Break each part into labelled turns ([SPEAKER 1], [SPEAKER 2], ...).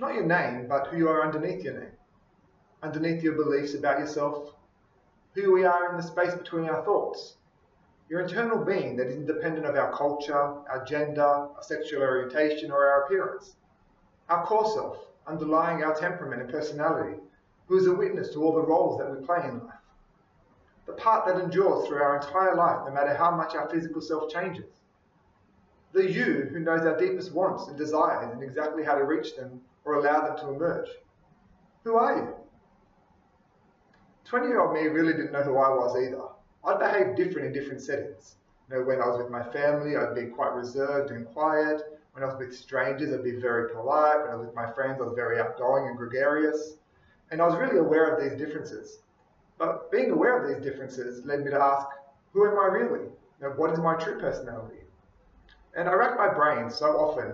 [SPEAKER 1] Not your name, but who you are underneath your name, underneath your beliefs about yourself, who we are in the space between our thoughts, your internal being that is independent of our culture, our gender, our sexual orientation, or our appearance, our core self, underlying our temperament and personality, who is a witness to all the roles that we play in life, the part that endures through our entire life no matter how much our physical self changes, the you who knows our deepest wants and desires and exactly how to reach them or allow them to emerge. Who are you? 20-year-old me really didn't know who I was either. I'd behave different in different settings. When I was with my family, I'd be quite reserved and quiet. When I was with strangers, I'd be very polite. When I was with my friends, I was very outgoing and gregarious. And I was really aware of these differences. But being aware of these differences led me to ask, who am I really? What is my true personality? And I racked my brain so often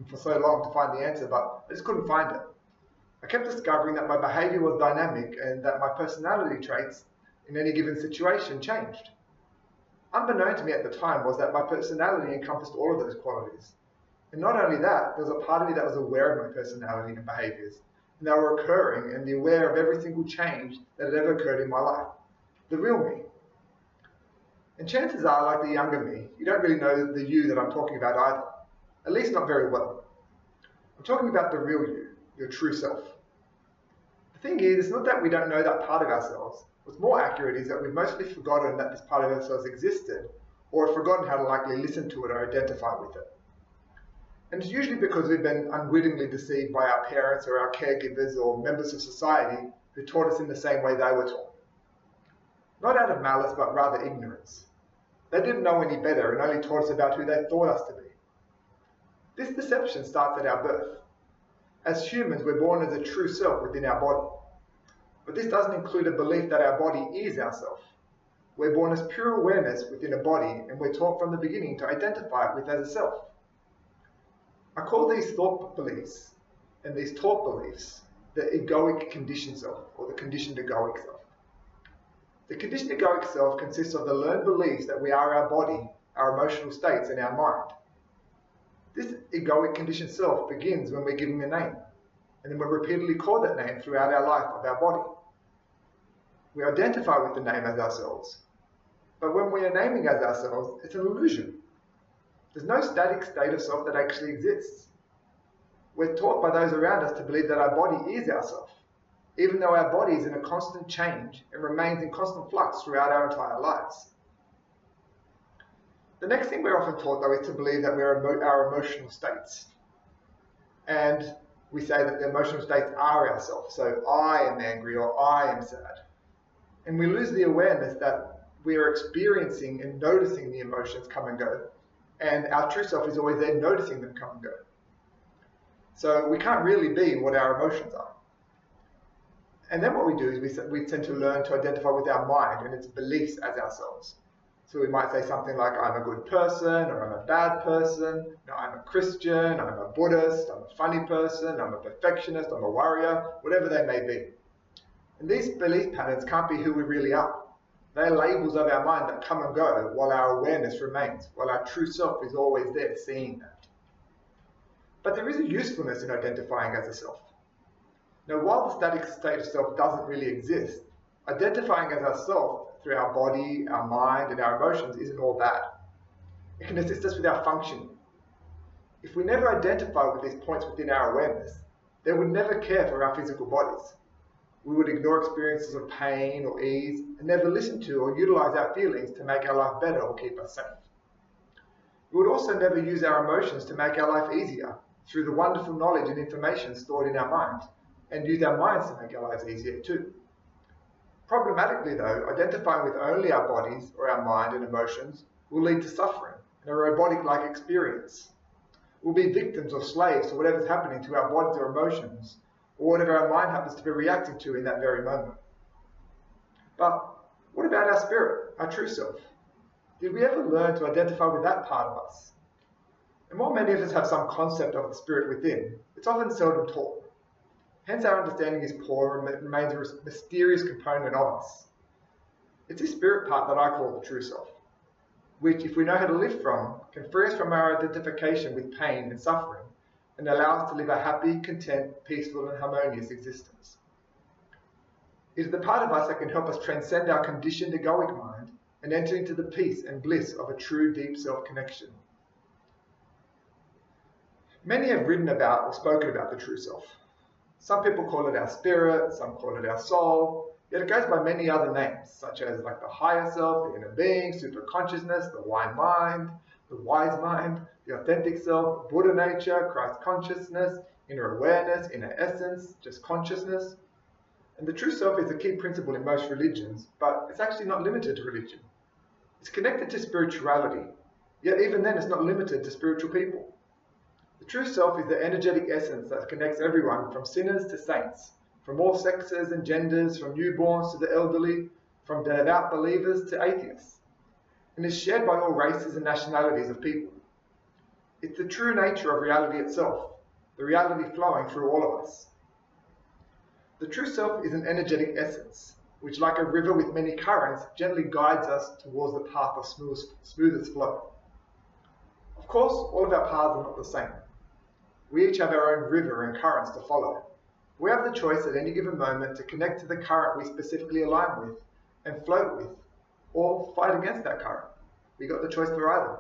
[SPEAKER 1] for so long to find the answer, but I just couldn't find it. I kept discovering that my behavior was dynamic and that my personality traits in any given situation changed. Unbeknown to me at the time was that my personality encompassed all of those qualities. And not only that, there was a part of me that was aware of my personality and behaviors, and they were occurring and aware of every single change that had ever occurred in my life. The real me. And chances are, like the younger me, you don't really know the you that I'm talking about either. At least not very well. I'm talking about the real you, your true self. The thing is, it's not that we don't know that part of ourselves. What's more accurate is that we've mostly forgotten that this part of ourselves existed, or have forgotten how to likely listen to it or identify with it. And it's usually because we've been unwittingly deceived by our parents or our caregivers or members of society who taught us in the same way they were taught. Not out of malice, but rather ignorance. They didn't know any better and only taught us about who they thought us to be. This deception starts at our birth. As humans, we're born as a true self within our body. But this doesn't include a belief that our body is ourself. We're born as pure awareness within a body, and we're taught from the beginning to identify it with as a self. I call these thought beliefs and these taught beliefs the egoic conditioned self, or the conditioned egoic self. The conditioned egoic self consists of the learned beliefs that we are our body, our emotional states, and our mind. This egoic conditioned self begins when we're given a name, and then we're repeatedly called that name throughout our life of our body. We identify with the name as ourselves, but when we are naming as ourselves, it's an illusion. There's no static state of self that actually exists. We're taught by those around us to believe that our body is ourself, even though our body is in a constant change and remains in constant flux throughout our entire lives. The next thing we're often taught, though, is to believe that we're our emotional states. And we say that the emotional states are ourselves. So I am angry or I am sad. And we lose the awareness that we are experiencing and noticing the emotions come and go. And our true self is always there noticing them come and go. So we can't really be what our emotions are. And then what we do is we tend to learn to identify with our mind and its beliefs as ourselves. So we might say something like, I'm a good person, or I'm a bad person, I'm a Christian, I'm a Buddhist, I'm a funny person, I'm a perfectionist, I'm a warrior, whatever they may be. And these belief patterns can't be who we really are. They're labels of our mind that come and go while our awareness remains, while our true self is always there seeing that. But there is a usefulness in identifying as a self. Now, while the static state of self doesn't really exist, identifying as ourself through our body, our mind, and our emotions isn't all bad. It can assist us with our functioning. If we never identify with these points within our awareness, then we'd never care for our physical bodies. We would ignore experiences of pain or ease and never listen to or utilize our feelings to make our life better or keep us safe. We would also never use our emotions to make our life easier through the wonderful knowledge and information stored in our mind, and use our minds to make our lives easier too. Problematically though, identifying with only our bodies or our mind and emotions will lead to suffering and a robotic-like experience. We'll be victims or slaves to whatever's happening to our bodies or emotions, or whatever our mind happens to be reacting to in that very moment. But what about our spirit, our true self? Did we ever learn to identify with that part of us? And while many of us have some concept of the spirit within, it's often seldom taught. Hence our understanding is poor and remains a mysterious component of us. It's this spirit part that I call the true self, which, if we know how to live from, can free us from our identification with pain and suffering, and allow us to live a happy, content, peaceful, and harmonious existence. It is the part of us that can help us transcend our conditioned egoic mind and enter into the peace and bliss of a true deep self-connection. Many have written about or spoken about the true self. Some people call it our spirit, some call it our soul, yet it goes by many other names, such as like the higher self, the inner being, superconsciousness, the wise mind, the authentic self, Buddha nature, Christ consciousness, inner awareness, inner essence, just consciousness. And the true self is a key principle in most religions, but it's actually not limited to religion. It's connected to spirituality, yet even then it's not limited to spiritual people. The true self is the energetic essence that connects everyone from sinners to saints, from all sexes and genders, from newborns to the elderly, from devout believers to atheists, and is shared by all races and nationalities of people. It's the true nature of reality itself, the reality flowing through all of us. The true self is an energetic essence, which like a river with many currents gently guides us towards the path of smoothest flow. Of course, all of our paths are not the same. We each have our own river and currents to follow. We have the choice at any given moment to connect to the current we specifically align with and float with, or fight against that current. We got the choice for either.